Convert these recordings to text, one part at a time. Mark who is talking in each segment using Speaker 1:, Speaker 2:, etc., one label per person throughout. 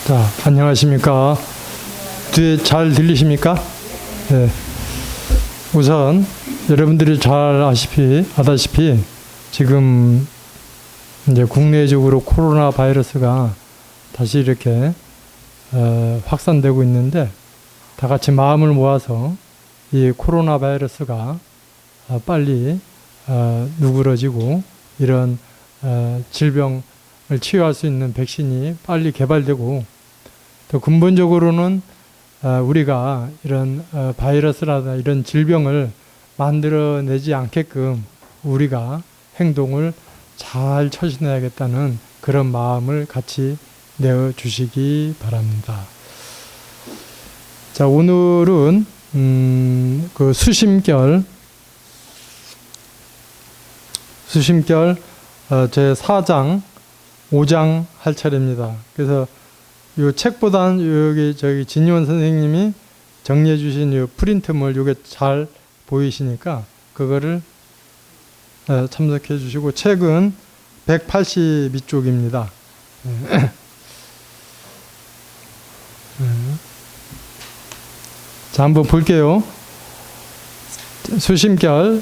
Speaker 1: 자, 안녕하십니까. 뒤에 잘 들리십니까? 네. 우선 여러분들이 잘 아다시피 지금 이제 국내적으로 코로나 바이러스가 다시 이렇게 확산되고 있는데, 다 같이 마음을 모아서 이 코로나 바이러스가 빨리 누그러지고 이런 질병을 치유할 수 있는 백신이 빨리 개발되고, 또 근본적으로는 우리가 이런 바이러스라든가 이런 질병을 만들어내지 않게끔 우리가 행동을 잘 처신해야겠다는 그런 마음을 같이 내어주시기 바랍니다. 자, 오늘은 그 수심결 제 4장, 5장 할 차례입니다. 그래서 이 책보다는 여기 저기 진희원 선생님이 정리해 주신 이 프린트물 이게 잘 보이시니까 그거를 참석해 주시고, 책은 182쪽입니다. 자, 한번 볼게요. 수심결,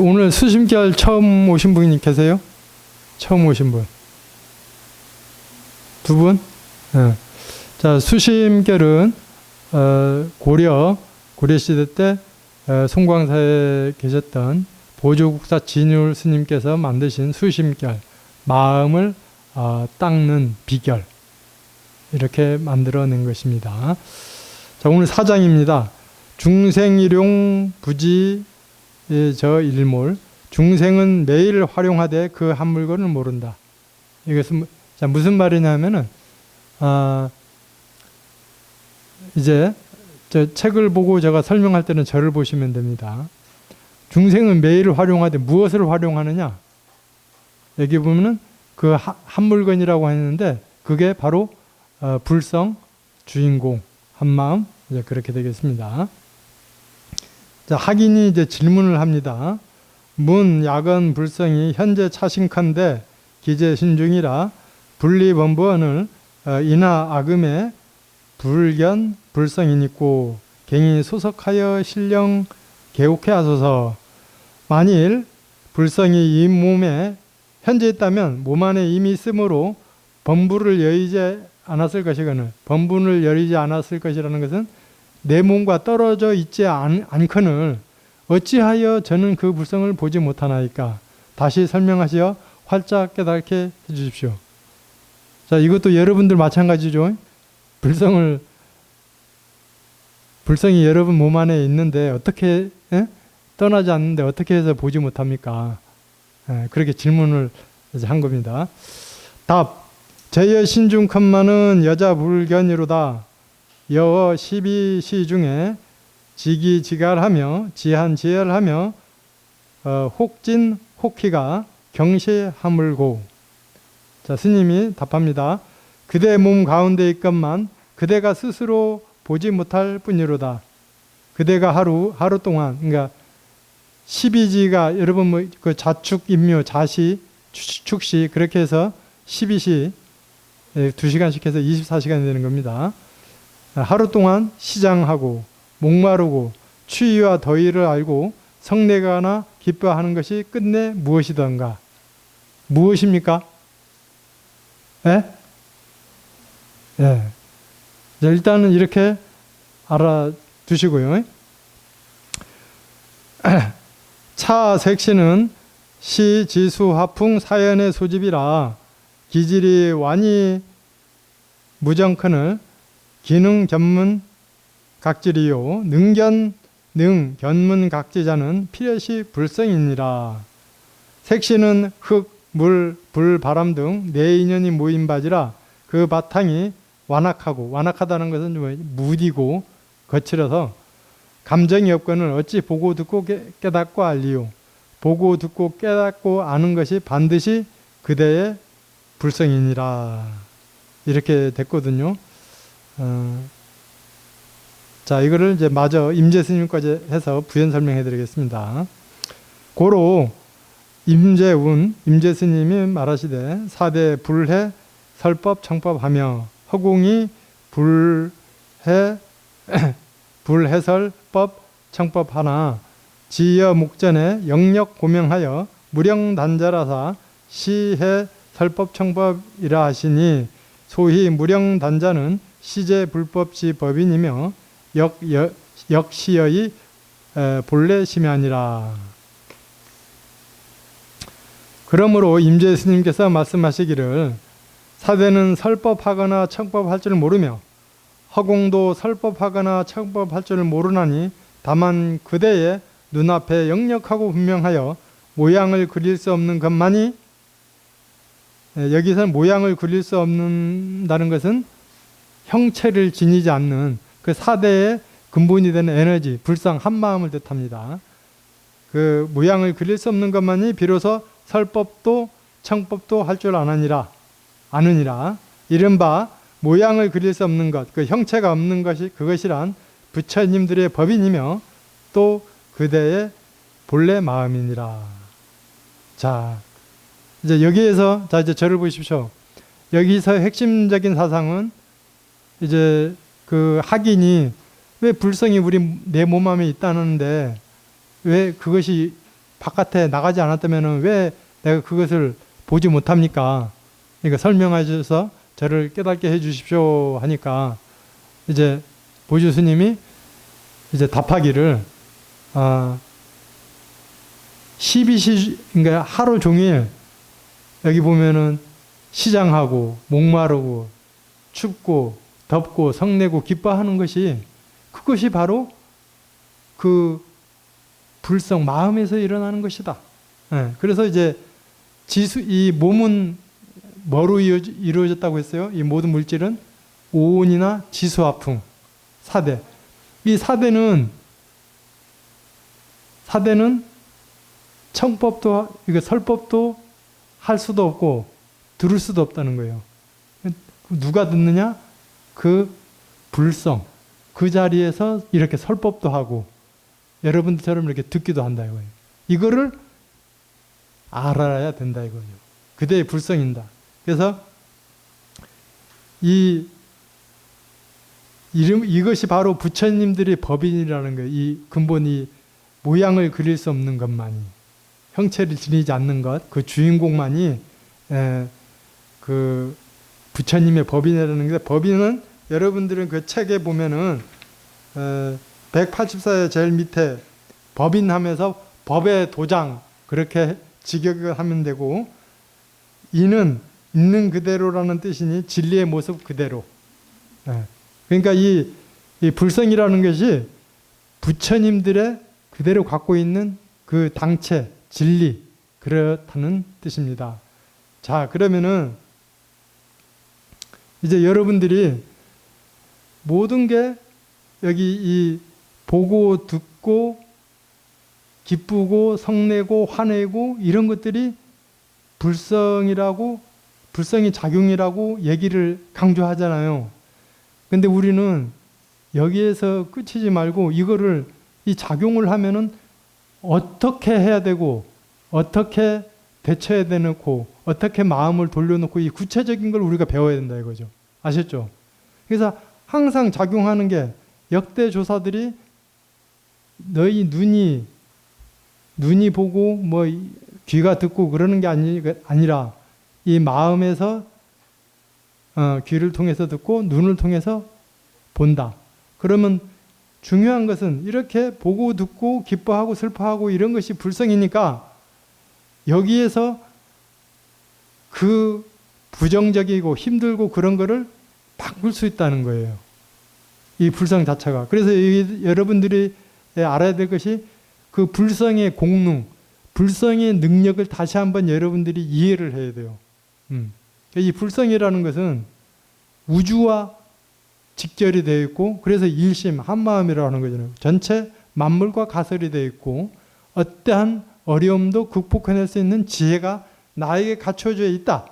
Speaker 1: 오늘 수심결 처음 오신 분이 계세요? 처음 오신 분? 두 분? 네. 자, 수심결은 고려시대 때 송광사에 계셨던 보조국사 진율 스님께서 만드신 수심결, 마음을 닦는 비결, 이렇게 만들어낸 것입니다. 자, 오늘 4장입니다. 중생일용 부지 저 일몰. 중생은 매일 활용하되 그 한 물건을 모른다. 이것은 자, 무슨 말이냐면은 이제 저 책을 보고 제가 설명할 때는 저를 보시면 됩니다. 중생은 매일 활용하되 무엇을 활용하느냐? 여기 보면은 그 한 물건이라고 했는데 그게 바로 불성, 주인공, 한마음, 이제 그렇게 되겠습니다. 자, 학인이 이제 질문을 합니다. 문 야건 불성이 현재 차심컨대 기재 신중이라 분리범부언을 이나 악음에 불견 불성이니고 갱이 소속하여 신령 개옥해 하소서. 만일 불성이 이 몸에 현재 있다면 몸 안에 이미 있으므로 범부를 여의지 않았을 것이거늘. 범부를 여의지 않았을 것이라는 것은 내 몸과 떨어져 있지 않거늘 어찌하여 저는 그 불성을 보지 못하나이까. 다시 설명하시어 활짝 깨닫게 해주십시오. 자, 이것도 여러분들 마찬가지죠. 불성이 여러분 몸 안에 있는데 어떻게 떠나지 않는데 어떻게 해서 보지 못합니까? 그렇게 질문을 한 겁니다. 답. 제여 신중컨만은 여자 불견이로다. 여어 12시 중에 지기지갈하며 지한지열하며 혹진 혹희가 경시하물고. 자, 스님이 답합니다. 그대 몸 가운데 있건만 그대가 스스로 보지 못할 뿐이로다. 그대가 하루 동안, 그러니까 12지가 여러분 뭐 그 자축, 임묘, 자시, 축시 그렇게 해서 12시 2시간씩 해서 24시간이 되는 겁니다. 하루 동안 시장하고 목마르고 추위와 더위를 알고 성내가나 기뻐하는 것이 끝내 무엇이던가? 무엇입니까? 예? 예. 일단은 이렇게 알아두시고요. 차색시는 시, 지수, 화풍, 사연의 소집이라 기질이 완이 무정컨을 기능 견문 각질이요 견문 각지자는 필요시 불성이니라. 색시는 흙, 물, 불, 바람 등 네 인연이 모인 바지라 그 바탕이 완악하다는 것은 무디고 거칠어서 감정이 없거늘 어찌 보고 듣고 깨닫고 알리요. 보고 듣고 깨닫고 아는 것이 반드시 그대의 불성이니라. 이렇게 됐거든요. 자, 이거를 이제 마저 임재 스님까지 해서 부연 설명해 드리겠습니다. 고로 임재 스님이 말하시되 사대 불해 설법 청법하며 허공이 불해설법 청법 하나 지여 목전에 영역 고명하여 무령단자라사 시해 설법 청법이라 하시니 소히 무령단자는 시제 불법시 법인이며 역시여의 본래 심야니라. 그러므로 임재 스님께서 말씀하시기를 사대는 설법하거나 청법할 줄 모르며 허공도 설법하거나 청법할 줄 모르나니 다만 그대의 눈앞에 역력하고 분명하여 모양을 그릴 수 없는 것만이, 여기서는 모양을 그릴 수 없는다는 것은 형체를 지니지 않는 그 사대의 근본이 되는 에너지, 불성 한마음을 뜻합니다. 그 모양을 그릴 수 없는 것만이 비로소 설법도 청법도 할 줄 아느니라. 이른바 모양을 그릴 수 없는 것, 그 형체가 없는 것이 그것이란 부처님들의 법인이며 또 그대의 본래 마음이니라. 자, 이제 여기에서 이제 저를 보십시오. 여기서 핵심적인 사상은 이제 그 학인이 왜 불성이 내 몸 안에 있다는데 왜 그것이 바깥에 나가지 않았다면 왜 내가 그것을 보지 못합니까? 그러니까 설명하셔서 저를 깨닫게 해 주십시오 하니까 이제 보주 스님이 이제 답하기를 12시, 그러니까 하루 종일 여기 보면은 시장하고 목마르고 춥고 덥고 성내고 기뻐하는 것이 그것이 바로 그 불성 마음에서 일어나는 것이다. 그래서 이제 이 몸은 뭐로 이루어졌다고 했어요? 이 모든 물질은 오온이나 지수화풍, 사대. 이 사대는 청법도, 설법도 할 수도 없고 들을 수도 없다는 거예요. 누가 듣느냐? 그 불성, 그 자리에서 이렇게 설법도 하고 여러분들처럼 이렇게 듣기도 한다 이거예요. 이거를 알아야 된다 이거죠. 그대의 불성인다. 그래서 이것이 바로 부처님들의 법인이라는 거예요. 이 근본이 모양을 그릴 수 없는 것만이, 형체를 지니지 않는 것, 그 주인공만이 그 부처님의 법인이라는 게, 법인은 여러분들은 그 책에 보면은 184의 제일 밑에 법인하면서 법의 도장 그렇게 직역을 하면 되고, 이는 있는 그대로라는 뜻이니 진리의 모습 그대로. 그러니까 이 불성이라는 것이 부처님들의 그대로 갖고 있는 그 당체, 진리, 그렇다는 뜻입니다. 자, 그러면은 이제 여러분들이 모든 게 여기 이 보고 듣고 기쁘고 성내고 화내고 이런 것들이 불성이 작용이라고 얘기를 강조하잖아요. 근데 우리는 여기에서 끝이지 말고 이거를, 이 작용을 하면은 어떻게 해야 되고 어떻게 대처해야 되놓고 어떻게 마음을 돌려놓고 이 구체적인 걸 우리가 배워야 된다 이거죠. 아셨죠? 그래서 항상 작용하는 게, 역대 조사들이 너희 눈이 보고 뭐 귀가 듣고 그러는 게 아니라 이 마음에서 귀를 통해서 듣고 눈을 통해서 본다. 그러면 중요한 것은 이렇게 보고 듣고 기뻐하고 슬퍼하고 이런 것이 불성이니까 여기에서 그 부정적이고 힘들고 그런 거를 바꿀 수 있다는 거예요. 이 불성 자체가. 그래서 여러분들이 알아야 될 것이 그 불성의 공능, 불성의 능력을 다시 한번 여러분들이 이해를 해야 돼요. 이 불성이라는 것은 우주와 직결이 되어 있고, 그래서 일심 한마음이라고 하는 거잖아요. 전체 만물과 가설이 되어 있고 어떠한 어려움도 극복해낼 수 있는 지혜가 나에게 갖춰져 있다.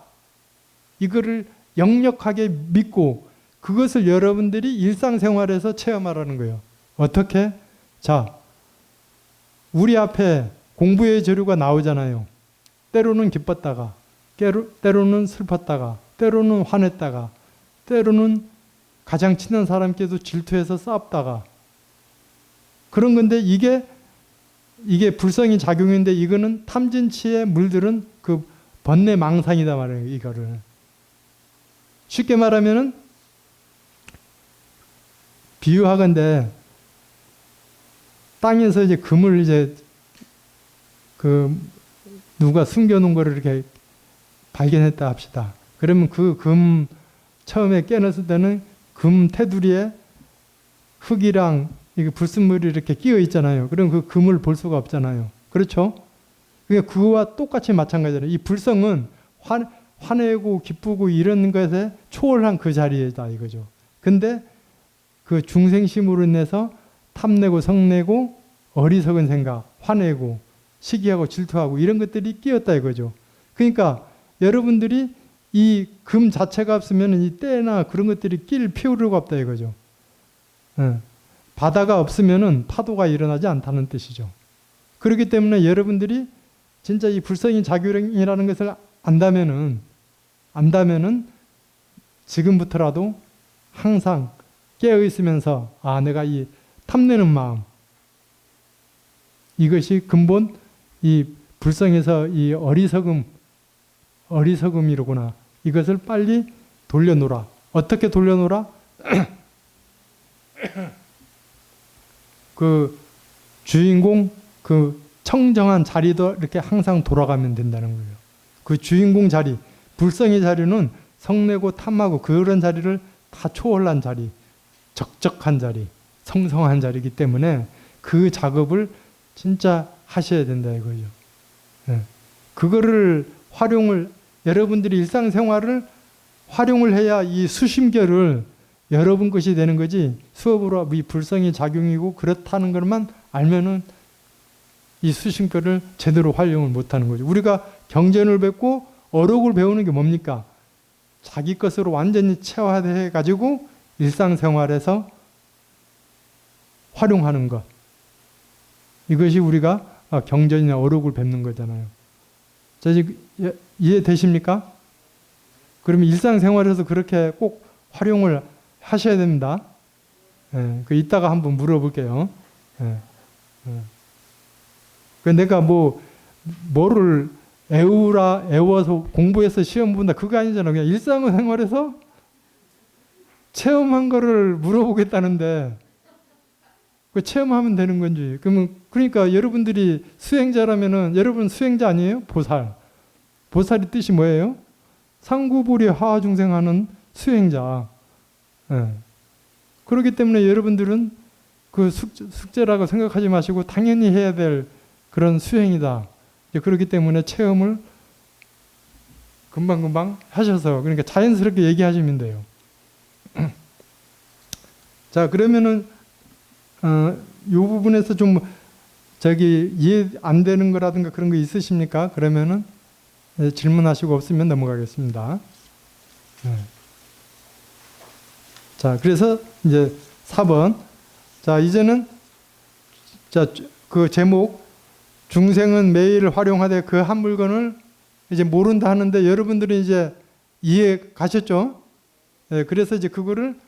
Speaker 1: 이거를 역력하게 믿고 그것을 여러분들이 일상생활에서 체험하라는 거예요. 어떻게? 자, 우리 앞에 공부의 재료가 나오잖아요. 때로는 기뻤다가, 때로는 슬펐다가, 때로는 화냈다가, 때로는 가장 친한 사람께도 질투해서 싸웠다가 그런 건데 이게 불성이 작용인데 이거는 탐진치에 물들은 그 번뇌 망상이다 말이에요. 이거를 쉽게 말하면은 비유하건대 땅에서 이제 금을 이제 누가 숨겨놓은 거를 이렇게 발견했다 합시다. 그러면 그 금 처음에 깨놨을 때는 금 테두리에 흙이랑 이게 불순물이 이렇게 끼어 있잖아요. 그럼 그 금을 볼 수가 없잖아요. 그렇죠? 그러니까 그거와 똑같이 마찬가지예요. 이 불성은 화내고 기쁘고 이런 것에 초월한 그 자리이다 이거죠. 근데 그 중생심으로 인해서 탐내고 성내고 어리석은 생각, 화내고 시기하고 질투하고 이런 것들이 끼었다 이거죠. 그러니까 여러분들이 이 금 자체가 없으면 이 때나 그런 것들이 낄 필요가 없다 이거죠. 바다가 없으면 파도가 일어나지 않다는 뜻이죠. 그렇기 때문에 여러분들이 진짜 이 불성이 작용이라는 것을 안다면은 지금부터라도 항상 깨어 있으면서 내가 이 탐내는 마음 이것이 근본 이 불성에서 이 어리석음이로구나. 이것을 빨리 돌려놓으라. 어떻게 돌려놓으라? 그 주인공 그 청정한 자리도 이렇게 항상 돌아가면 된다는 거예요. 그 주인공 자리, 불성의 자리는 성내고 탐하고 그런 자리를 다 초월한 자리, 적적한 자리, 성성한 자리이기 때문에 그 작업을 진짜 하셔야 된다 이거죠. 그거를 여러분들이 일상생활을 활용을 해야 이 수심결을 여러분 것이 되는 거지 수업으로 이 불성이 작용이고 그렇다는 것만 알면은 이 수심결을 제대로 활용을 못하는 거죠. 우리가 경전을 뵙고 어록을 배우는 게 뭡니까? 자기 것으로 완전히 체화해 가지고 일상생활에서 활용하는 것. 이것이 우리가 경전이나 어록을 뵙는 거잖아요. 자, 이해되십니까? 그러면 일상생활에서 그렇게 꼭 활용을 하셔야 됩니다. 이따가 한번 물어볼게요. 내가 뭐를 애워서 공부해서 시험 본다 그거 아니잖아. 그냥 일상생활에서 체험한 거를 물어보겠다는데 그 체험하면 되는 건지. 그러니까 여러분들이 수행자라면은 여러분 수행자 아니에요? 보살의 뜻이 뭐예요? 상구불이 하하중생하는 수행자. 그렇기 때문에 여러분들은 그 숙제라고 생각하지 마시고 당연히 해야 될 그런 수행이다. 그렇기 때문에 체험을 금방금방 하셔서 그러니까 자연스럽게 얘기하시면 돼요. 자, 그러면은 이 부분에서 좀 이해 안 되는 거라든가 그런 거 있으십니까? 그러면은 질문하시고 없으면 넘어가겠습니다. 자, 그래서 이제 4번. 자, 이제는 그 제목 중생은 매일 활용하되 그 한 물건을 이제 모른다 하는데 여러분들이 이제 이해 가셨죠? 그래서 이제 그거를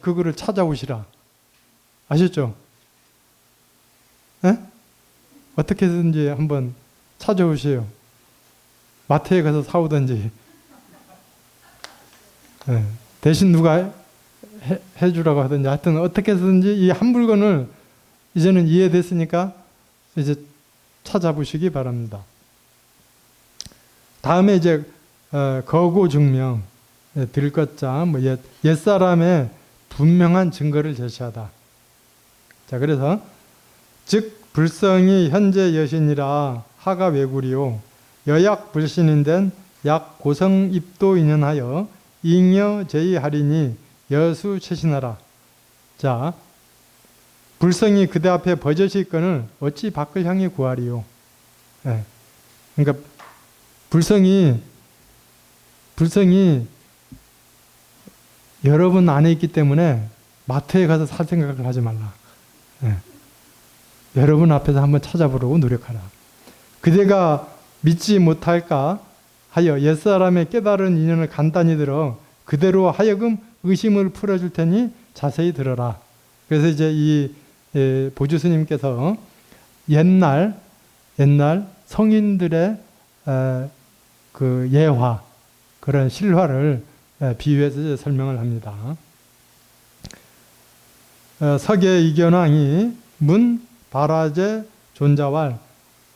Speaker 1: 그거를 찾아오시라. 아셨죠? 어떻게든지 한번 찾아오세요. 마트에 가서 사오든지. 대신 누가 해주라고 하든지 하여튼 어떻게 해서든지 이 한 물건을 이제는 이해됐으니까 이제 찾아보시기 바랍니다. 다음에 이제 거고증명, 들것자, 옛사람의 분명한 증거를 제시하다. 자, 그래서 즉 불성이 현재 여신이라 하가 외구리요 여약 불신인된 약 고성입도 인연하여 잉여 제의하리니 여수 최신하라. 자, 불성이 그대 앞에 버젓이 있거늘 어찌 밖을 향해 구하리요. 그러니까 불성이 여러분 안에 있기 때문에 마트에 가서 살 생각을 하지 말라. 여러분 앞에서 한번 찾아보려고 노력하라. 그대가 믿지 못할까 하여 옛사람의 깨달은 인연을 간단히 들어 그대로 하여금 의심을 풀어줄 테니 자세히 들어라. 그래서 이제 이 보주 스님께서 옛날 성인들의 그 예화, 그런 실화를 비유해서 설명을 합니다. 서계 이견왕이 문 바라제 존자왈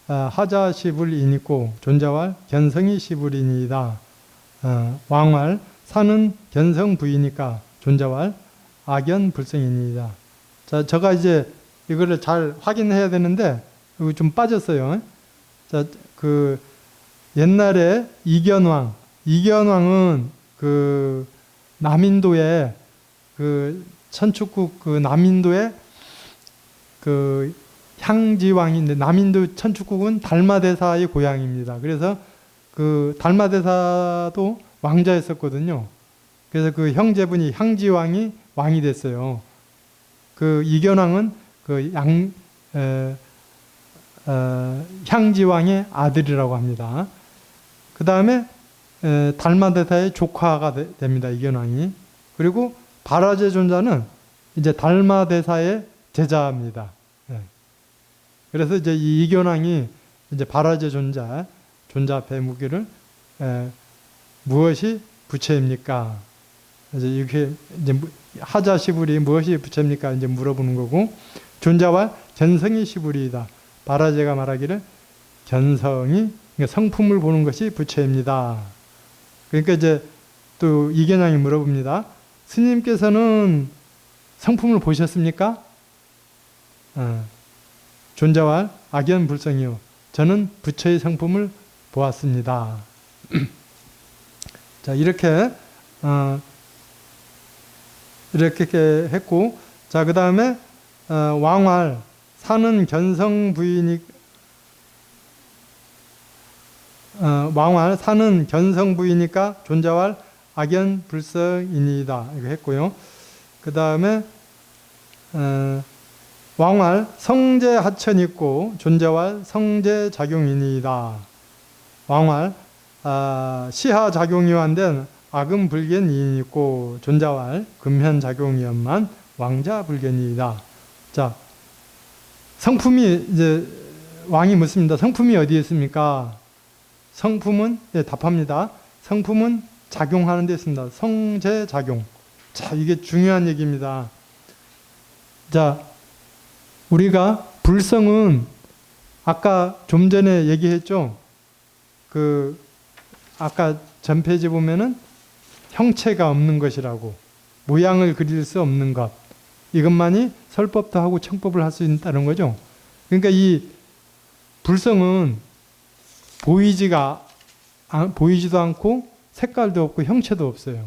Speaker 1: 하자 시불이니고 존자왈 견성이 시불이니이다. 왕왈 사는 견성 부이니까 존자왈 악연 불성이니이다. 자, 제가 이제 이거를 잘 확인해야 되는데 이거 좀 빠졌어요. 자, 그 옛날에 이견왕은 그 남인도에 그 천축국 그 남인도에 그 향지왕인데 남인도 천축국은 달마대사의 고향입니다. 그래서 그 달마대사도 왕자였었거든요. 그래서 그 형제분이 향지왕이 왕이 됐어요. 그 이견왕은 그 향지왕의 아들이라고 합니다. 그 다음에 달마대사의 조카가 됩니다. 이견왕이. 그리고 바라제 존자는 이제 달마대사의 제자입니다. 그래서 이제 이 이견왕이 이제 바라제 존자 앞에 묻기를 무엇이 부처입니까? 이제 이렇게 이제 하자 시불이 무엇이 부처입니까? 이제 물어보는 거고, 존자와 견성이 시불이다. 바라제가 말하기를 견성이 그러니까 성품을 보는 것이 부처입니다. 그러니까 이제 또 이견왕이 물어봅니다. 스님께서는 성품을 보셨습니까? 존자와 악연 불성이요. 저는 부처의 성품을 보았습니다. 자, 이렇게 했고, 자, 그 다음에 왕활 사는 견성 부인이 왕활 사는 견성 부이니까 존자왈 악연 불성이니이다. 이거 했고요. 그 다음에 왕활 성제 하천 있고 존자왈 성제 작용이니이다. 왕활 시하 작용이완된 악음 불견이 있고 존자왈 금현 작용이었만 왕자 불견이다. 자, 성품이 이제 왕이 묻습니다. 성품이 어디에 있습니까? 성품은 답합니다. 성품은 작용하는 데 있습니다. 성제 작용. 자, 이게 중요한 얘기입니다. 자, 우리가 불성은 아까 좀 전에 얘기했죠. 그 아까 전 페이지 보면은 형체가 없는 것이라고, 모양을 그릴 수 없는 것, 이것만이 설법도 하고 청법을 할 수 있다는 거죠. 그러니까 이 불성은 보이지도 않고 색깔도 없고 형체도 없어요.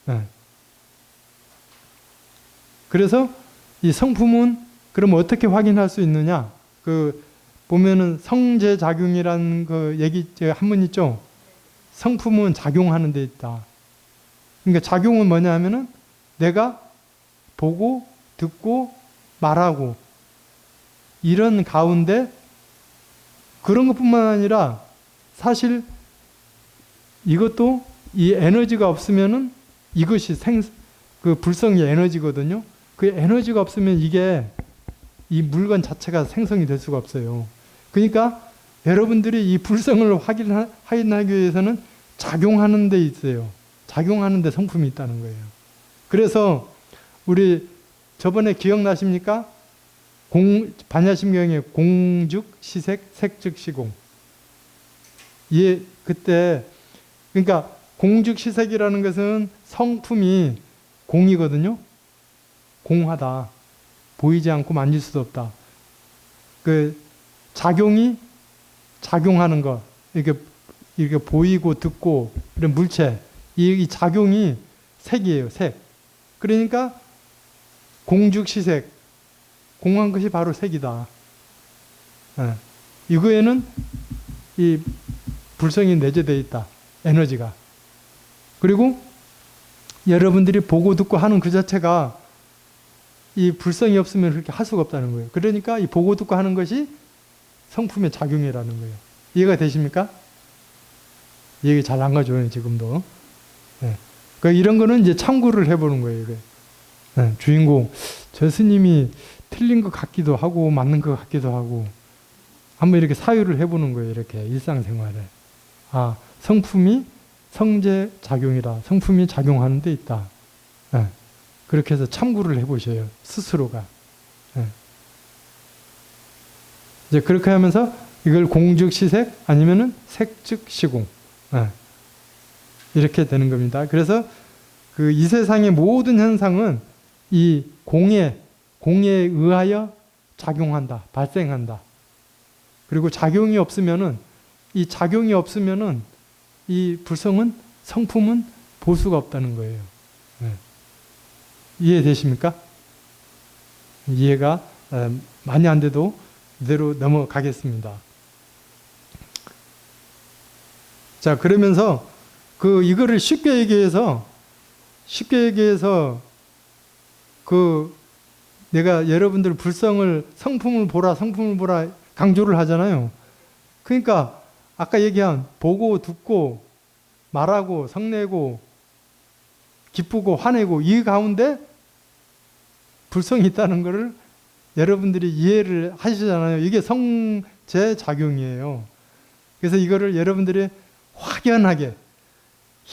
Speaker 1: 네. 그래서 이 성품은 그럼 어떻게 확인할 수 있느냐? 그 보면은 성제작용이라는 그 얘기 한문 있죠. 성품은 작용하는 데 있다. 그러니까 작용은 뭐냐 하면은 내가 보고 듣고 말하고 이런 가운데 그런 것뿐만 아니라 사실 이것도 이 에너지가 없으면은 이것이 그 불성이 에너지거든요. 그 에너지가 없으면 이게 이 물건 자체가 생성이 될 수가 없어요. 그러니까 여러분들이 이 불성을 확인하기 위해서는 작용하는 데 있어요. 작용하는 데 성품이 있다는 거예요. 그래서 우리 저번에 기억나십니까? 반야심경의 공즉 시색 색즉 시공. 예, 그때 그러니까 공즉 시색이라는 것은 성품이 공이거든요. 공하다. 보이지 않고 만질 수도 없다. 그 작용이 작용하는 것, 이렇게 보이고 듣고 이런 물체, 이 작용이 색이에요. 색. 그러니까 공즉시색, 공한 것이 바로 색이다. 이거에는 이 불성이 내재되어 있다. 에너지가. 그리고 여러분들이 보고 듣고 하는 그 자체가 이 불성이 없으면 그렇게 할 수가 없다는 거예요. 그러니까 이 보고 듣고 하는 것이 성품의 작용이라는 거예요. 이해가 되십니까? 얘기 잘 안 가죠, 지금도. 네. 그러니까 이런 거는 이제 참고를 해보는 거예요. 네, 주인공, 저 스님이 틀린 것 같기도 하고 맞는 것 같기도 하고 한번 이렇게 사유를 해보는 거예요. 이렇게 일상생활에. 아, 성품이 성제 작용이다. 성품이 작용하는 데 있다. 네, 그렇게 해서 참고를 해보셔요. 스스로가. 네. 이제 그렇게 하면서 이걸 공즉시색 아니면은 색즉시공. 네. 이렇게 되는 겁니다. 그래서 그 이 세상의 모든 현상은 이 공에 의하여 작용한다, 발생한다. 그리고 작용이 없으면은 이 불성은 성품은 보수가 없다는 거예요. 네. 이해되십니까? 이해가 많이 안 돼도 이대로 넘어가겠습니다. 자, 그러면서 이거를 쉽게 얘기해서 내가 여러분들 성품을 보라 강조를 하잖아요. 그러니까 아까 얘기한 보고 듣고 말하고 성내고 기쁘고 화내고 이 가운데 불성이 있다는 것을 여러분들이 이해를 하시잖아요. 이게 성제 작용이에요. 그래서 이거를 여러분들이 확연하게,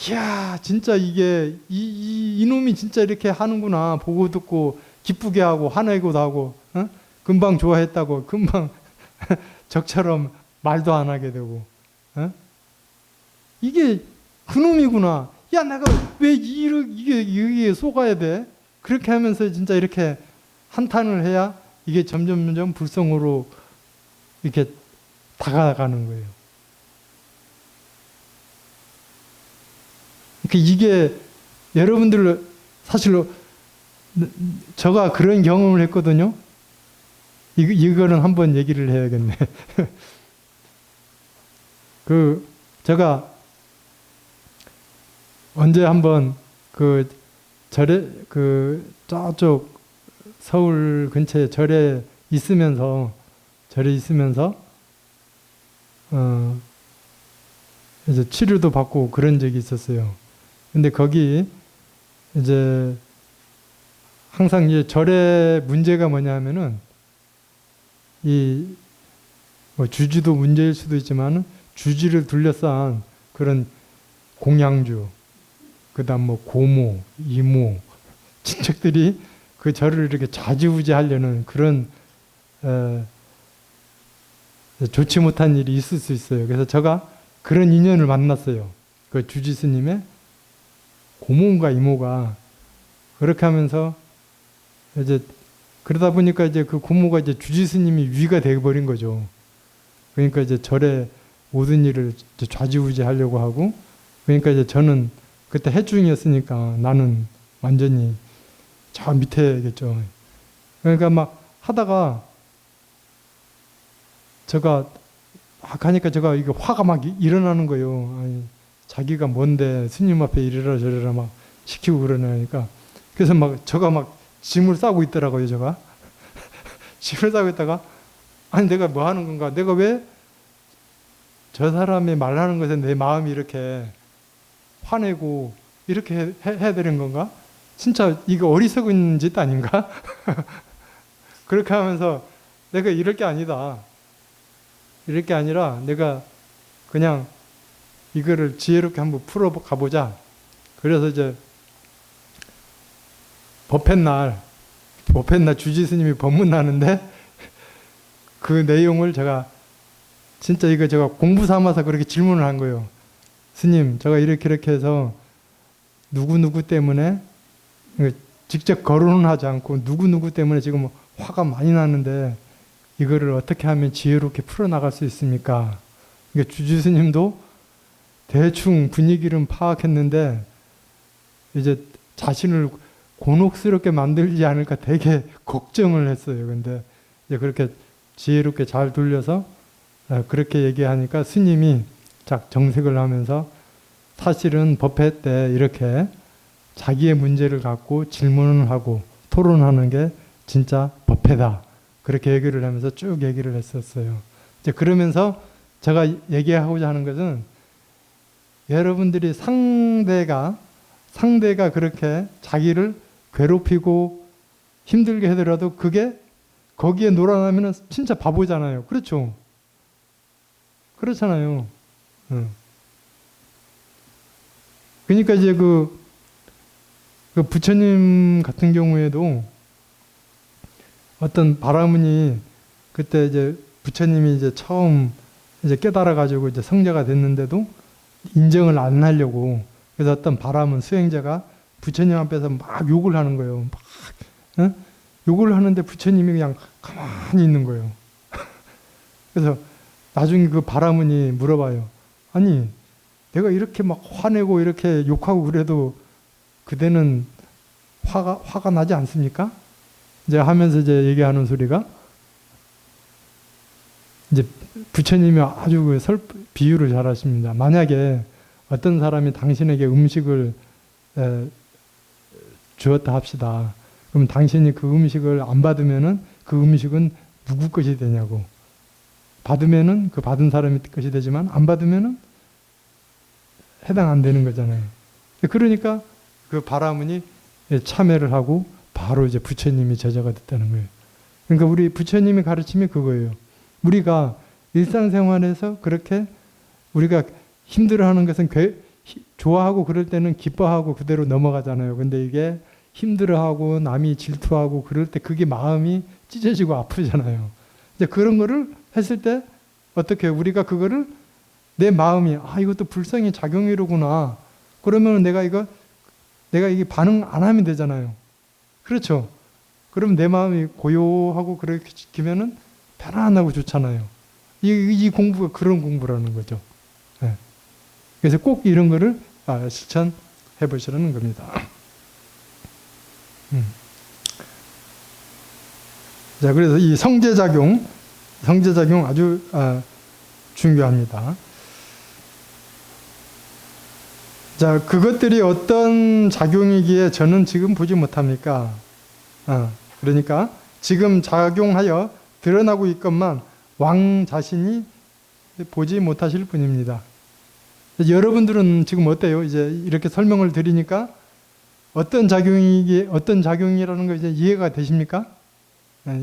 Speaker 1: 이야, 진짜 이게 이놈이 진짜 이렇게 하는구나. 보고 듣고 기쁘게 하고 화내고도 하고, 어? 금방 좋아했다고 금방 적처럼 말도 안 하게 되고, 어? 이게 그놈이구나. 야, 내가 왜 이게 속아야 돼? 그렇게 하면서 진짜 이렇게 한탄을 해야 이게 점점 불성으로 이렇게 다가가는 거예요. 이게 여러분들 사실로 제가 그런 경험을 했거든요. 이거는 한번 얘기를 해야겠네. 제가 언제 한번 저쪽 서울 근처에 절에 있으면서 이제 치료도 받고 그런 적이 있었어요. 근데 거기 이제 항상 이제 절의 문제가 뭐냐면은 뭐 주지도 문제일 수도 있지만 주지를 둘러싼 그런 공양주, 그다음 뭐 고모, 이모, 친척들이 그 절을 이렇게 좌지우지하려는 그런 좋지 못한 일이 있을 수 있어요. 그래서 제가 그런 인연을 만났어요. 그 주지 스님의 고모인가 이모가 그렇게 하면서 이제 그러다 보니까 이제 그 고모가 이제 주지 스님이 위가 되어버린 거죠. 그러니까 이제 절의 모든 일을 좌지우지하려고 하고, 그러니까 이제 저는 그때 해중이었으니까 나는 완전히 저 밑에겠죠. 그러니까 막 하다가 제가 막 하니까 제가 이게 화가 막 일어나는 거예요. 아니, 자기가 뭔데 스님 앞에 이래라 저래라 막 시키고 그러니까. 그래서 제가 막 짐을 싸고 있더라고요, 제가. 짐을 싸고 있다가, 아니, 내가 뭐 하는 건가? 내가 왜 저 사람의 말하는 것에 내 마음이 이렇게 화내고 이렇게 해야 되는 건가? 진짜 이거 어리석은 짓 아닌가? 그렇게 하면서 내가 이럴 게 아니다. 이럴 게 아니라 내가 그냥 이거를 지혜롭게 한번 풀어 가보자. 그래서 이제 법회날 주지 스님이 법문하는데 그 내용을 제가 진짜 이거 제가 공부 삼아서 그렇게 질문을 한 거예요. 스님, 제가 이렇게 해서 누구누구 때문에 직접 거론은 하지 않고 누구누구 때문에 지금 화가 많이 나는데 이거를 어떻게 하면 지혜롭게 풀어나갈 수 있습니까? 그러니까 주지 스님도 대충 분위기를 파악했는데 이제 자신을 곤혹스럽게 만들지 않을까 되게 걱정을 했어요. 근데 이제 그렇게 지혜롭게 잘 돌려서 그렇게 얘기하니까 스님이 정색을 하면서 사실은 법회 때 이렇게 자기의 문제를 갖고 질문을 하고 토론하는 게 진짜 법회다. 그렇게 얘기를 하면서 쭉 얘기를 했었어요. 이제 그러면서 제가 얘기하고자 하는 것은 여러분들이 상대가 상대가 그렇게 자기를 괴롭히고 힘들게 하더라도 그게 거기에 놀아나면 진짜 바보잖아요. 그렇죠? 그렇잖아요. 그러니까 이제 그 부처님 같은 경우에도 어떤 바라문이 그때 이제 부처님이 이제 처음 이제 깨달아가지고 이제 성자가 됐는데도 인정을 안 하려고, 그래서 어떤 바라문 수행자가 부처님 앞에서 막 욕을 하는 거예요. 막 욕을 하는데 부처님이 그냥 가만히 있는 거예요. 그래서 나중에 그 바라문이 물어봐요. 아니, 내가 이렇게 막 화내고 이렇게 욕하고 그래도 그대는 화가 나지 않습니까? 이제 하면서 이제 얘기하는 소리가, 이제 부처님이 아주 그 비유를 잘 하십니다. 만약에 어떤 사람이 당신에게 음식을 주었다 합시다. 그럼 당신이 그 음식을 안 받으면은 그 음식은 누구 것이 되냐고. 받으면은 그 받은 사람이 것이 되지만 안 받으면은 해당 안 되는 거잖아요. 그러니까 그 바라문이 참회를 하고 바로 이제 부처님이 제자가 됐다는 거예요. 그러니까 우리 부처님이 가르침이 그거예요. 우리가 일상생활에서 그렇게 우리가 힘들어하는 것은 좋아하고 그럴 때는 기뻐하고 그대로 넘어가잖아요. 근데 이게 힘들어하고 남이 질투하고 그럴 때 그게 마음이 찢어지고 아프잖아요. 이제 그런 거를 했을 때 어떻게 우리가 그거를 내 마음이 이것도 불성의 작용이로구나. 그러면 내가 이게 반응 안 하면 되잖아요. 그렇죠? 그럼 내 마음이 고요하고 그렇게 지키면은 편안하고 좋잖아요. 이 공부가 그런 공부라는 거죠. 네. 그래서 꼭 이런 거를 실천해 보시라는 겁니다. 자, 그래서 이 성제작용 아주 중요합니다. 자, 그것들이 어떤 작용이기에 저는 지금 보지 못합니까? 그러니까 지금 작용하여 드러나고 있건만 왕 자신이 보지 못하실 뿐입니다. 여러분들은 지금 어때요? 이제 이렇게 설명을 드리니까 어떤 작용이라는 거 이제 이해가 되십니까?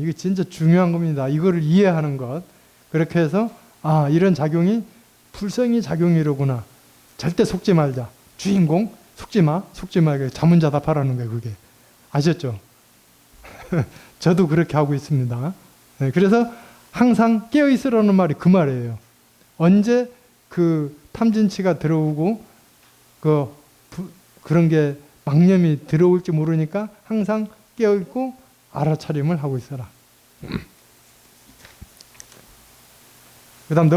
Speaker 1: 이게 진짜 중요한 겁니다. 이거를 이해하는 것. 그렇게 해서 이런 작용이 불성의 작용이로구나. 절대 속지 말자. 주인공 속지 마. 자문자답하라는 거예요. 그게 아셨죠? 저도 그렇게 하고 있습니다. 그래서 항상 깨어 있으라는 말이 그 말이에요. 언제 그 탐진치가 들어오고 그런 게 망념이 들어올지 모르니까 항상 깨어 있고 알아차림을 하고 있어라. 그다음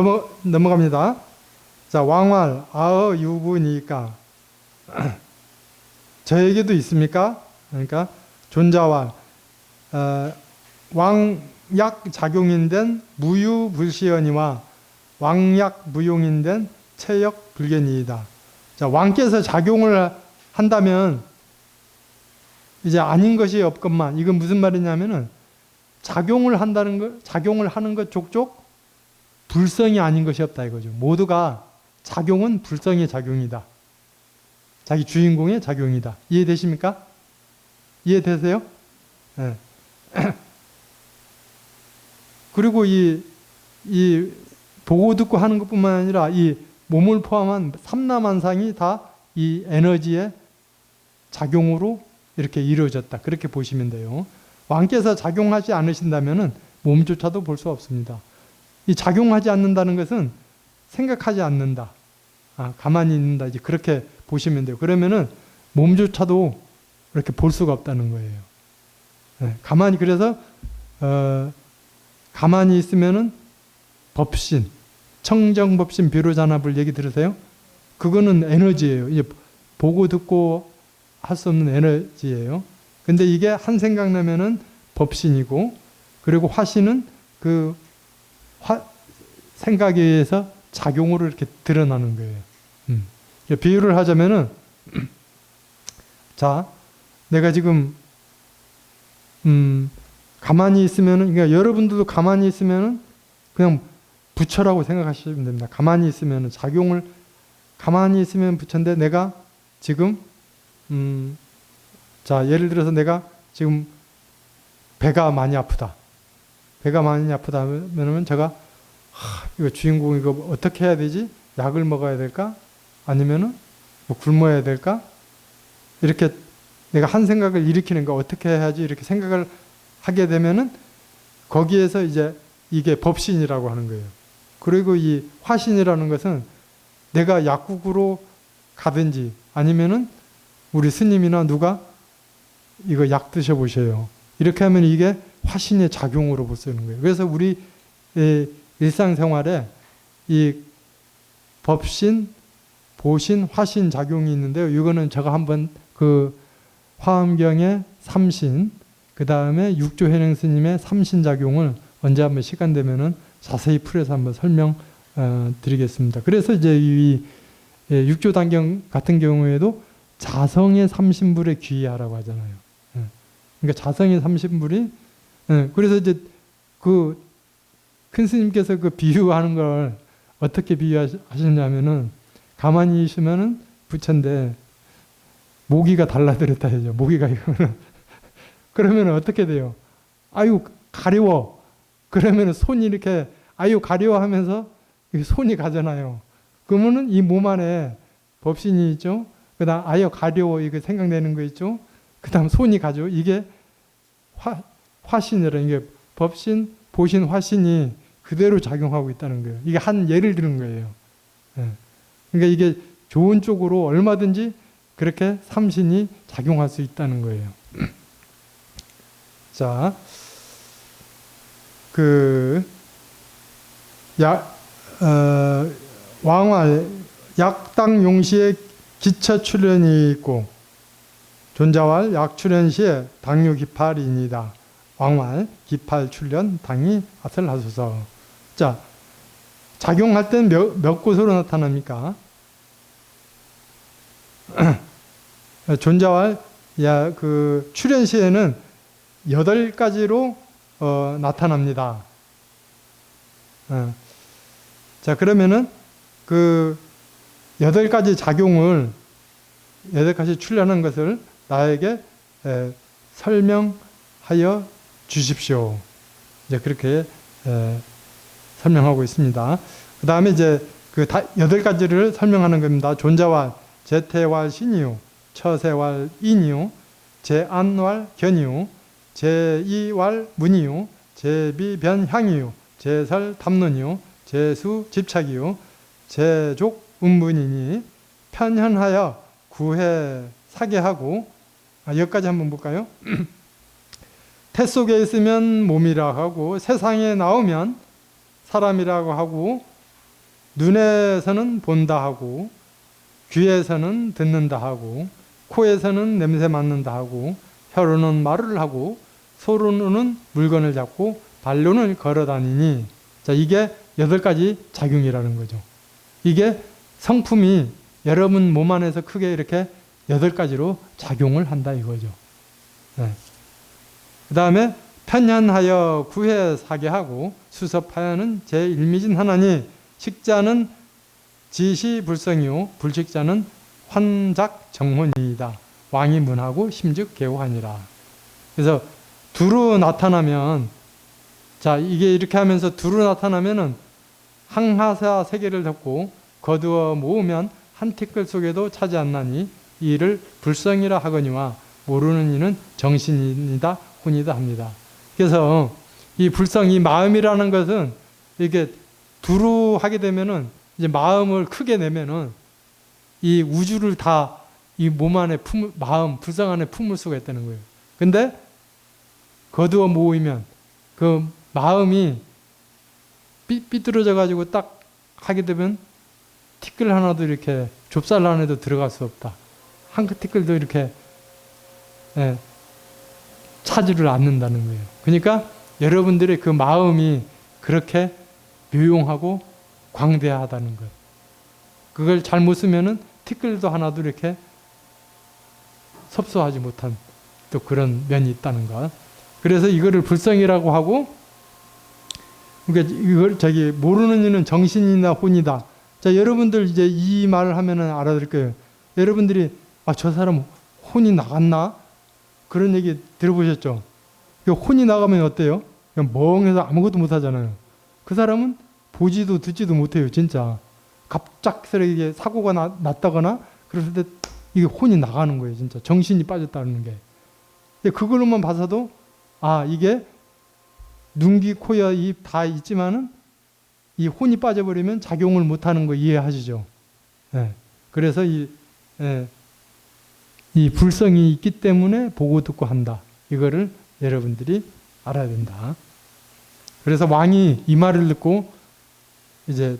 Speaker 1: 넘어갑니다. 자, 왕활 아어 유부니까 저에게도 있습니까? 그러니까 존자왈 왕약 작용인된 무유불시연이와 왕약 무용인된 체역 불견이이다. 자, 왕께서 작용을 한다면 이제 아닌 것이 없건만, 이건 무슨 말이냐면은 작용을 하는 것 족족 불성이 아닌 것이 없다 이거죠. 모두가 작용은 불성의 작용이다. 자기 주인공의 작용이다. 이해되십니까? 이해되세요? 네. 그리고 이 보고 듣고 하는 것뿐만 아니라 이 몸을 포함한 삼라만상이 다 이 에너지의 작용으로 이렇게 이루어졌다. 그렇게 보시면 돼요. 왕께서 작용하지 않으신다면은 몸조차도 볼 수 없습니다. 이 작용하지 않는다는 것은 생각하지 않는다. 가만히 있는다. 이제 그렇게 보시면 돼요. 그러면은 몸조차도 이렇게 볼 수가 없다는 거예요. 네, 그래서 가만히 있으면은 법신, 청정법신 비로잔합을 얘기 들으세요? 그거는 에너지예요. 이제 보고 듣고 할 수 없는 에너지예요. 근데 이게 한 생각 나면은 법신이고, 그리고 화신은 그 생각에 의해서 작용으로 이렇게 드러나는 거예요. 비유를 하자면은, 자, 내가 지금, 가만히 있으면은, 그러니까 여러분들도 가만히 있으면은 그냥 부처라고 생각하시면 됩니다. 가만히 있으면은 가만히 있으면 부처인데 내가 지금 자, 예를 들어서 내가 지금 배가 많이 아프다. 배가 많이 아프다 하면 제가 이거 주인공 이거 어떻게 해야 되지? 약을 먹어야 될까? 아니면은 뭐 굶어야 될까? 이렇게 내가 한 생각을 일으키는 거 어떻게 해야지 이렇게 생각을 하게 되면은 거기에서 이제 이게 법신이라고 하는 거예요. 그리고 이 화신이라는 것은 내가 약국으로 가든지 아니면은 우리 스님이나 누가 이거 약 드셔보셔요. 이렇게 하면 이게 화신의 작용으로 쓰는 거예요. 그래서 우리 일상생활에 이 법신, 보신, 화신 작용이 있는데요. 이거는 제가 한번 그 화엄경의 삼신, 그 다음에 육조현행 스님의 삼신 작용을 언제 한번 시간 되면은 자세히 풀어서 한번 설명 드리겠습니다. 그래서 이제 이 육조단경 같은 경우에도 자성의 삼신불에 귀의하라고 하잖아요. 그러니까 자성의 삼신불이 그래서 이제 그 큰 스님께서 그 비유하는 걸 어떻게 비유하시냐면은 가만히 있으면은 부처인데 모기가 달라들었다 해죠. 모기가 이거는 그러면 어떻게 돼요? 아유 가려워. 그러면 손이 이렇게 아유 가려워 하면서 손이 가잖아요. 그러면은 이 몸 안에 법신이 있죠. 그다음 아유 가려워 이거 생각내는 거 있죠. 그다음 손이 가죠. 이게 화신이라 이게 법신, 보신, 화신이 그대로 작용하고 있다는 거예요. 이게 한 예를 드는 거예요. 그러니까 이게 좋은 쪽으로 얼마든지 그렇게 삼신이 작용할 수 있다는 거예요. 자, 왕활 약당 용시에 기처 출현이 있고 존자왈 약 출현 시에 당류 기팔이니다. 왕활 기팔 출현 당이 아슬하소서. 자, 작용할 때는 몇 곳으로 나타납니까? 존자왈 그 출현 시에는 8가지로 나타납니다. 자, 그러면은 그 8가지 작용을 8가지 출현한 것을 나에게 설명하여 주십시오. 이제 그렇게 설명하고 있습니다. 그 다음에 이제 그 8가지를 설명하는 겁니다. 존자왈 제태왈 신이요, 처세왈 인이요, 제안왈 견이요, 제이왈 문이요, 제비변향이요, 제설 탐론이요, 제수 집착이요, 제족 운문이니 편현하여 구해 사계하고 여기까지 한번 볼까요? 태 속에 있으면 몸이라 하고 세상에 나오면 사람이라고 하고 눈에서는 본다 하고 귀에서는 듣는다 하고 코에서는 냄새 맡는다 하고 혀로는 말을 하고 손으로는 물건을 잡고 발로는 걸어다니니 자 이게 8가지 작용이라는 거죠. 이게 성품이 여러분 몸 안에서 크게 이렇게 8가지로 작용을 한다 이거죠. 네. 그 다음에 편현하여 구해 사계하고 수섭하여는 제1미진 하나니 식자는 지시불성이요 불식자는 환작정혼이다. 왕이 문하고 심즉 개호하니라. 그래서 두루 나타나면 자 이게 이렇게 하면서 두루 나타나면은 항하사 세계를 덮고 거두어 모으면 한 티끌 속에도 차지 않나니 이를 불성이라 하거니와 모르는 이는 정신이다 혼이다 합니다. 그래서 이 불성, 이 마음이라는 것은 이게 두루 하게 되면은 이제 마음을 크게 내면은 이 우주를 다 이 몸 안에 마음, 불성 안에 품을 수가 있다는 거예요. 근데 거두어 모이면 그 마음이 삐뚤어져 가지고 딱 하게 되면 티끌 하나도 이렇게 좁쌀 안에도 들어갈 수 없다. 한 티끌도 이렇게 차지를 않는다는 거예요. 그러니까 여러분들의 그 마음이 그렇게 묘용하고 광대하다는 것. 그걸 잘못 쓰면은 티끌도 하나도 이렇게 섭소하지 못한 또 그런 면이 있다는 것. 그래서 이거를 불성이라고 하고, 그러니까 이걸 모르는 이는 정신이나 혼이다. 자, 여러분들 이제 이 말을 하면은 알아들 거예요. 여러분들이 저 사람 혼이 나갔나? 그런 얘기 들어보셨죠? 혼이 나가면 어때요? 그냥 멍해서 아무것도 못하잖아요. 그 사람은 보지도 듣지도 못해요, 진짜. 갑작스레 사고가 났다거나 그랬을 때 이게 혼이 나가는 거예요, 진짜. 정신이 빠졌다는 게. 그걸로만 봐서도 이게 눈, 귀, 코, 여, 입 다 있지만은 이 혼이 빠져버리면 작용을 못하는 거 이해하시죠? 예. 그래서 이 불성이 있기 때문에 보고 듣고 한다. 이거를 여러분들이 알아야 된다. 그래서 왕이 이 말을 듣고 이제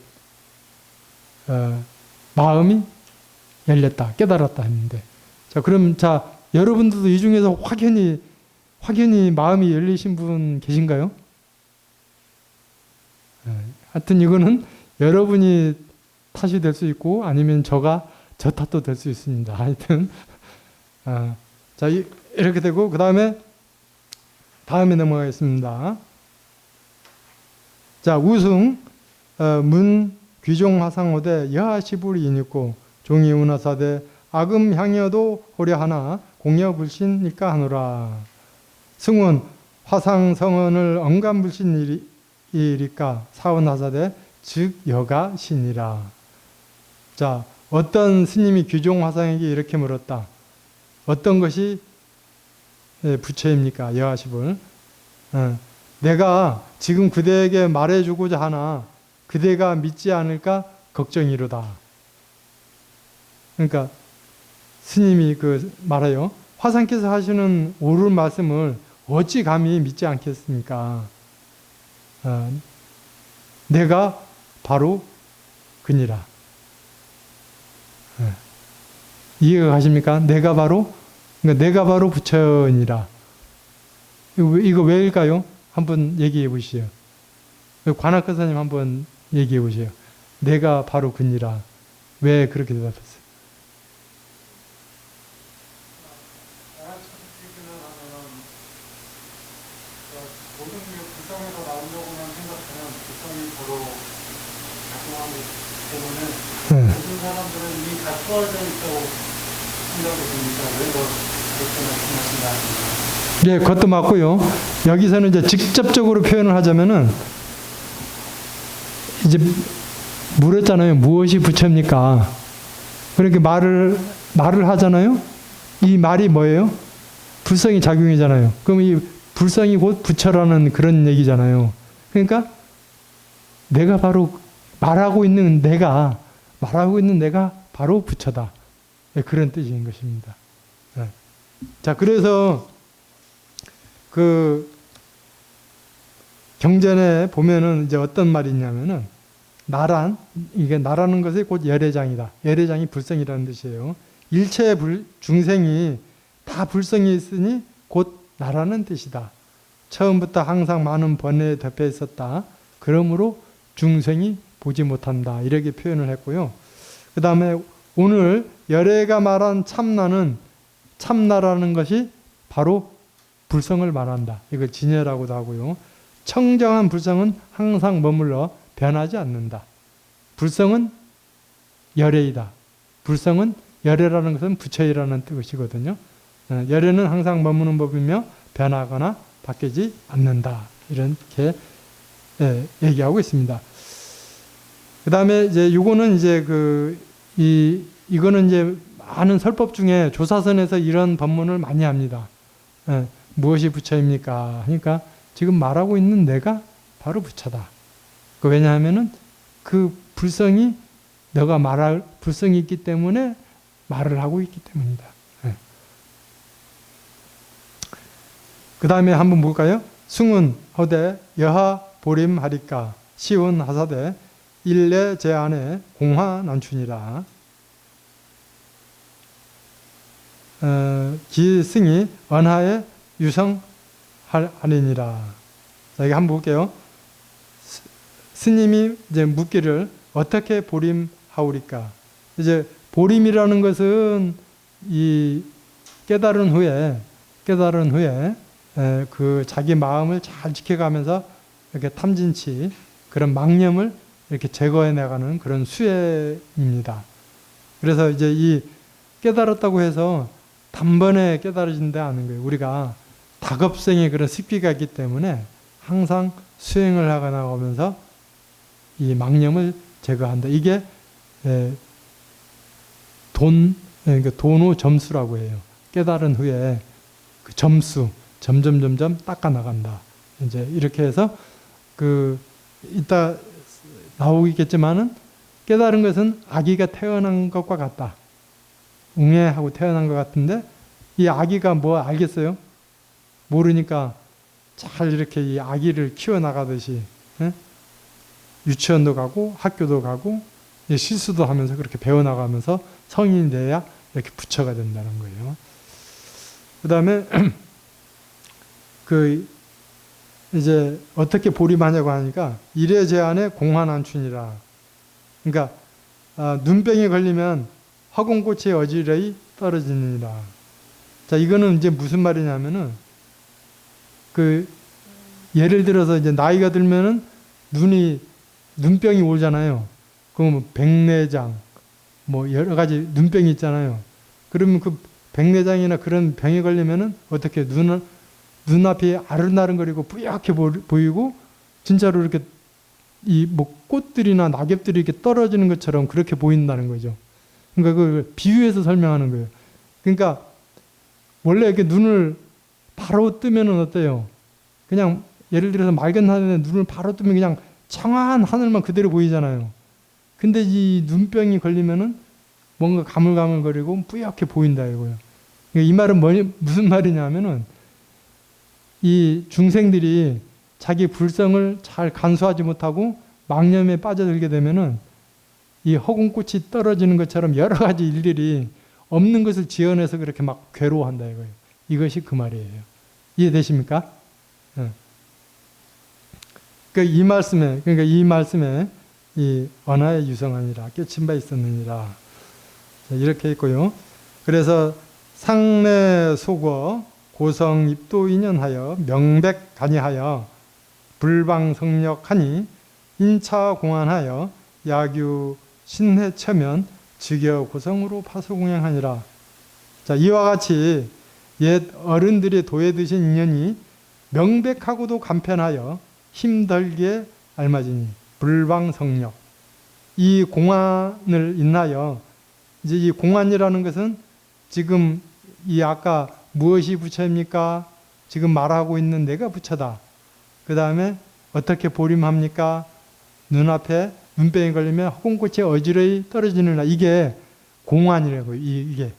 Speaker 1: 마음이 열렸다, 깨달았다 했는데, 그럼 여러분들도 이 중에서 확연히 마음이 열리신 분 계신가요? 하여튼 이거는 여러분이 탓이 될 수 있고 아니면 저 탓도 될 수 있습니다. 하여튼 이렇게 되고 그 다음에 넘어가겠습니다. 우승 문 귀종 화상호대 여하시불이 인있고 종이 운하사대 악음 향여도 호려하나 공여불신일까 하노라. 승훈 화상 성언을 언감불신이리까 사원하사대 즉 여가신이라. 어떤 스님이 귀종 화상에게 이렇게 물었다. 어떤 것이 부처입니까? 여하시불. 내가 지금 그대에게 말해주고자 하나 그대가 믿지 않을까 걱정이로다. 그러니까 스님이 말해요. 화상께서 하시는 옳은 말씀을 어찌 감히 믿지 않겠습니까? 내가 바로 그니라. 이해가 가십니까? 내가 바로 부처니라. 이거 왜일까요? 한번 얘기해 보시죠. 관악가사님 한번 얘기해 보세요. 내가 바로 그니라. 왜 그렇게 대답했어요?
Speaker 2: 모든 게 불성에서 나온다고만 생각하면 불성이 바로 작동하기 때문에 모든 사람들은 이미 다 투하되어 있다고 생각이 듭니다. 왜 그렇게 말씀하신가?
Speaker 1: 예, 그것도 맞고요. 여기서는 이제 직접적으로 표현을 하자면은 이제 물었잖아요. 무엇이 부처입니까? 그렇게 말을 하잖아요. 이 말이 뭐예요? 불성이 작용이잖아요. 그럼 이 불성이 곧 부처라는 그런 얘기잖아요. 그러니까 내가 바로 말하고 있는 내가 바로 부처다. 네, 그런 뜻인 것입니다. 네. 그래서 경전에 보면은 이제 어떤 말이 있냐면은 이게 나라는 것이 곧 열애장이다. 열애장이 불성이라는 뜻이에요. 일체 중생이 다 불성이 있으니 곧 나라는 뜻이다. 처음부터 항상 많은 번뇌에 덮여 있었다. 그러므로 중생이 보지 못한다. 이렇게 표현을 했고요. 그 다음에 오늘 열애가 말한 참나라는 것이 바로 불성을 말한다. 이걸 진여라고도 하고요. 청정한 불성은 항상 머물러 변하지 않는다. 불성은 열애이다. 불성은 열애라는 것은 부처이라는 뜻이거든요. 열애는 항상 머무는 법이며 변하거나 바뀌지 않는다. 이렇게 얘기하고 있습니다. 그 다음에 이제 요거는 이제 이거는 이제 많은 설법 중에 조사선에서 이런 법문을 많이 합니다. 무엇이 부처입니까? 하니까 지금 말하고 있는 내가 바로 부처다. 왜냐하면은 그 불성이 너가 말할 불성이 있기 때문에 말을 하고 있기 때문이다. 그 다음에 한번 볼까요? 승운 허대 여하 보림하리까 시운 하사대 일례 제안에 공화 난춘이라. 기승이 언하에 유성하리니라. 자, 이거 한번 볼게요. 스님이 이제 묻기를 어떻게 보림하오리까? 이제 보림이라는 것은 이 깨달은 후에 그 자기 마음을 잘 지켜가면서 이렇게 탐진치 그런 망념을 이렇게 제거해 나가는 그런 수혜입니다. 그래서 이제 이 깨달았다고 해서 단번에 깨달아진다 않은 거예요. 우리가 다급성의 그런 습기가 있기 때문에 항상 수행을 하면서 이 망념을 제거한다. 이게 그러니까 돈의 점수라고 해요. 깨달은 후에 그 점수 점점 닦아 나간다. 이제 이렇게 해서 이따 나오겠지만은 깨달은 것은 아기가 태어난 것과 같다. 웅해하고 태어난 것 같은데 이 아기가 뭐 알겠어요? 모르니까 잘 이렇게 이 아기를 키워나가듯이 유치원도 가고 학교도 가고 실수도 하면서 그렇게 배워나가면서 성인이 돼야 이렇게 부처가 된다는 거예요. 그 다음에 이제 어떻게 보림하냐고 하니까 이래제안에 공환안춘이라. 그러니까 눈병이 걸리면 화공꽃이 어지러이 떨어지느니라. 자, 이거는 이제 무슨 말이냐면은 예를 들어서 이제 나이가 들면은 눈병이 오잖아요. 그럼 백내장 뭐 여러 가지 눈병이 있잖아요. 그러면 그 백내장이나 그런 병에 걸리면은 어떻게 눈앞이 아른아른거리고 뿌옇게 보이고 진짜로 이렇게 뭐 꽃들이나 낙엽들이 이렇게 떨어지는 것처럼 그렇게 보인다는 거죠. 그러니까 그걸 비유해서 설명하는 거예요. 그러니까 원래 이렇게 눈을 바로 뜨면은 어때요? 그냥 예를 들어서 맑은 하늘에 눈을 바로 뜨면 그냥 청아한 하늘만 그대로 보이잖아요. 근데 이 눈병이 걸리면은 뭔가 가물가물거리고 뿌옇게 보인다 이거예요. 그러니까 이 말은 무슨 말이냐면은 이 중생들이 자기 불성을 잘 간수하지 못하고 망념에 빠져들게 되면은 이 허공꽃이 떨어지는 것처럼 여러 가지 일들이 없는 것을 지어내서 그렇게 막 괴로워한다 이거예요. 이것이 그 말이에요. 이해되십니까? 그러니까 이 말씀에 이 언하의 유성하니라 깨친 바 있었느니라 이렇게 있고요. 그래서 상내 속어 고성 입도 인연하여 명백 간이하여 불방성력하니 인차 공안하여 야규 신해 처면 즉여 고성으로 파수공양하니라. 자, 이와 같이 옛 어른들이 도에 드신 인연이 명백하고도 간편하여 힘들게 알맞으니 불방성력. 이 공안을 인하여 이제 이 공안이라는 것은 지금 이 아까 무엇이 부처입니까? 지금 말하고 있는 내가 부처다. 그 다음에 어떻게 보림합니까? 눈앞에 눈병이 걸리면 허공꽃이 어지러이 떨어지느라. 이게 공안이라고. 이게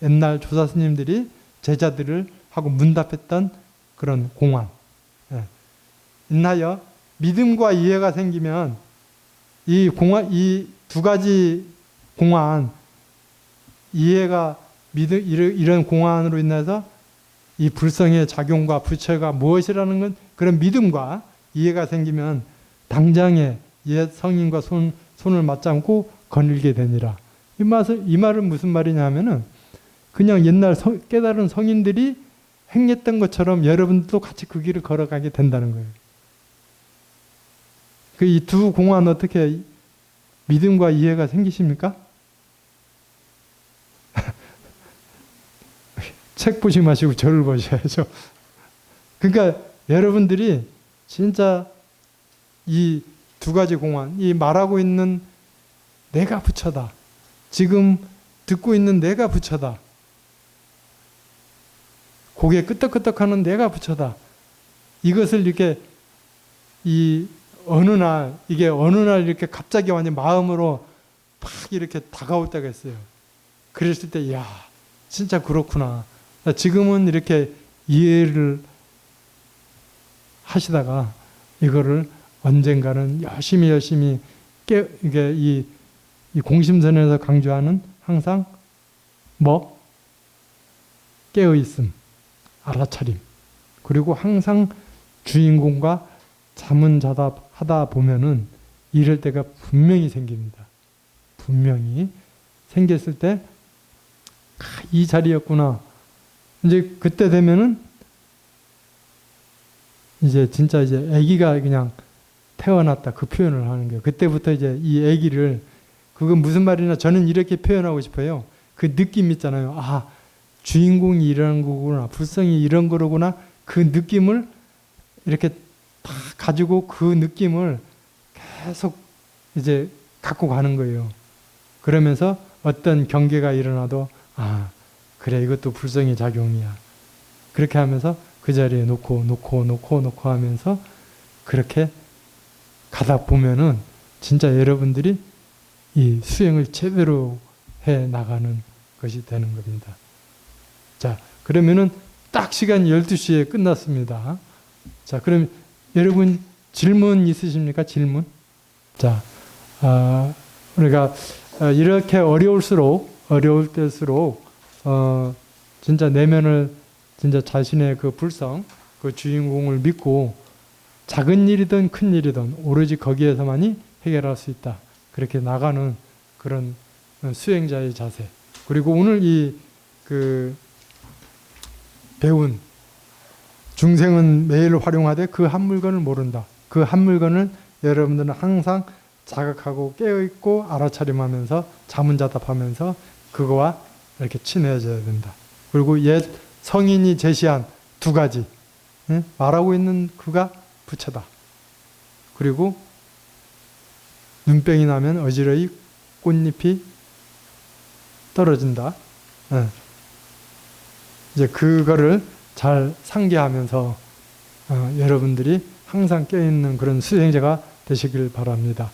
Speaker 1: 옛날 조사 스님들이 제자들을 하고 문답했던 그런 공안. 인하여 믿음과 이해가 생기면 이 두 가지 공안, 이해가 이런 공안으로 인해서 이 불성의 작용과 부처가 무엇이라는 건 그런 믿음과 이해가 생기면 당장에 옛 성인과 손을 맞잡고 거닐게 되니라. 이 말은 무슨 말이냐면은 그냥 옛날 깨달은 성인들이 행했던 것처럼 여러분도 같이 그 길을 걸어가게 된다는 거예요. 이 두 공안 어떻게 믿음과 이해가 생기십니까? 책 보지 마시고 저를 보셔야죠. 그러니까 여러분들이 진짜 이 두 가지 공안, 이 말하고 있는 내가 부처다. 지금 듣고 있는 내가 부처다. 고개 끄덕끄덕하는 내가 부처다. 이것을 이렇게 어느 날 이렇게 갑자기 완전 마음으로 막 이렇게 다가올 때가 있어요. 그랬을 때, 야, 진짜 그렇구나. 지금은 이렇게 이해를 하시다가 이거를 언젠가는 열심히 이게 이 공심선에서 강조하는 항상 깨어있음, 알아차림. 그리고 항상 주인공과 자문자답하다 보면은 이럴 때가 분명히 생깁니다. 분명히 생겼을 때, 이 자리였구나. 이제 그때 되면은 이제 진짜 이제 아기가 그냥 태어났다 그 표현을 하는 거예요. 그때부터 이제 이 아기를 그건 무슨 말이냐 저는 이렇게 표현하고 싶어요. 그 느낌 있잖아요. 아, 주인공이 이런 거구나, 불성이 이런 거로구나, 그 느낌을 이렇게 다 가지고 그 느낌을 계속 이제 갖고 가는 거예요. 그러면서 어떤 경계가 일어나도 아, 그래, 이것도 불성의 작용이야. 그렇게 하면서 그 자리에 놓고 하면서 그렇게 가다 보면은 진짜 여러분들이 이 수행을 제대로 해 나가는 것이 되는 겁니다. 자, 그러면은 딱 시간 12시에 끝났습니다. 자, 그럼 여러분 질문 있으십니까? 질문? 자, 우리가 이렇게 어려울 때일수록 진짜 내면을 진짜 자신의 그 불성, 그 주인공을 믿고 작은 일이든 큰 일이든 오로지 거기에서만이 해결할 수 있다. 그렇게 나가는 그런 수행자의 자세. 그리고 오늘 그 배운 중생은 매일 활용하되 그 한 물건을 모른다. 그 한 물건을 여러분들은 항상 자각하고 깨어있고 알아차림하면서 자문자답하면서 그거와 이렇게 친해져야 된다. 그리고 옛 성인이 제시한 두 가지, 말하고 있는 그가 부처다. 그리고 눈병이 나면 어지러이 꽃잎이 떨어진다. 이제 그거를 잘 상기하면서 여러분들이 항상 깨어있는 그런 수행자가 되시길 바랍니다.